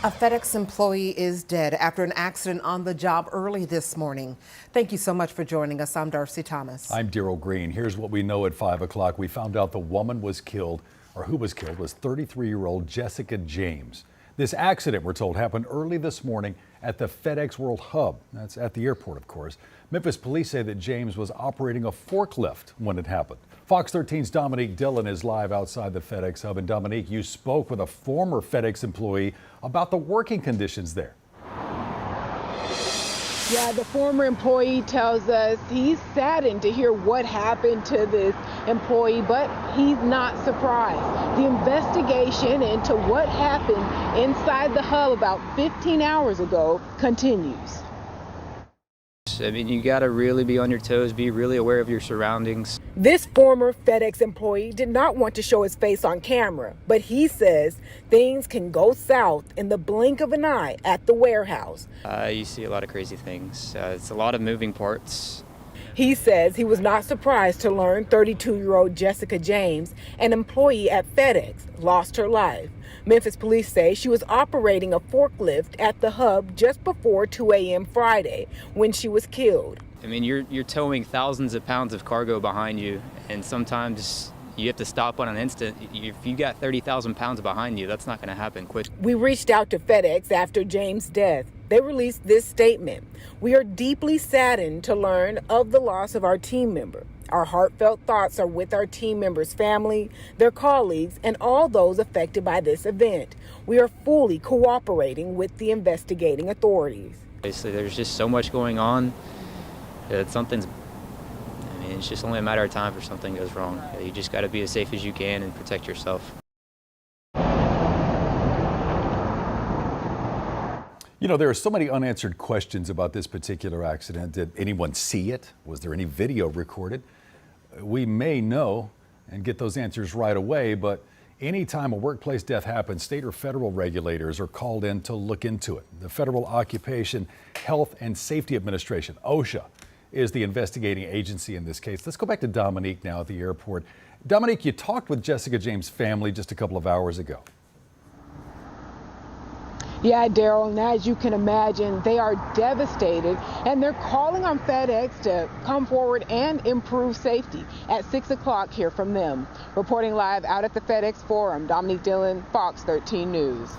A FedEx employee is dead after an accident on the job early this morning. Thank you so much for joining us. I'm Darcy Thomas. I'm Daryl Green. Here's what we know at 5 o'clock. We found out the woman was killed, or who was killed, was 33-year-old Jessica James. This accident, we're told, happened early this morning at the FedEx World Hub. That's at the airport, of course. Memphis police say that James was operating a forklift when it happened. Fox 13's Dominique Dillon is live outside the FedEx Hub. And Dominique, you spoke with a former FedEx employee about the working conditions there. Yeah, the former employee tells us he's saddened to hear what happened to this employee, but he's not surprised. The investigation into what happened inside the hub about 15 hours ago continues. I mean, you got to really be on your toes, be really aware of your surroundings. This former FedEx employee did not want to show his face on camera, but he says things can go south in the blink of an eye at the warehouse. You see a lot of crazy things. It's a lot of moving parts. He says he was not surprised to learn 32-year-old Jessica James, an employee at FedEx, lost her life. Memphis police say she was operating a forklift at the hub just before 2 a.m. Friday when she was killed. I mean, you're towing thousands of pounds of cargo behind you, and sometimes you have to stop on an instant. If you got 30,000 pounds behind you, that's not going to happen quick. We reached out to FedEx after James' death. They released this statement. "We are deeply saddened to learn of the loss of our team member. Our heartfelt thoughts are with our team member's family, their colleagues, and all those affected by this event. We are fully cooperating with the investigating authorities." Basically, there's just so much going on that it's just only a matter of time before something goes wrong. You just got to be as safe as you can and protect yourself. You know, there are so many unanswered questions about this particular accident. Did anyone see it? Was there any video recorded? We may know and get those answers right away, but anytime a workplace death happens, state or federal regulators are called in to look into it. The Federal Occupation Health and Safety Administration, OSHA, is the investigating agency in this case. Let's go back to Dominique now at the airport. Dominique, you talked with Jessica James' family just a couple of hours ago. Yeah, Daryl, and as you can imagine, they are devastated, and they're calling on FedEx to come forward and improve safety. At 6 o'clock, hear from them. Reporting live out at the FedEx Forum, Dominique Dillon, Fox 13 News.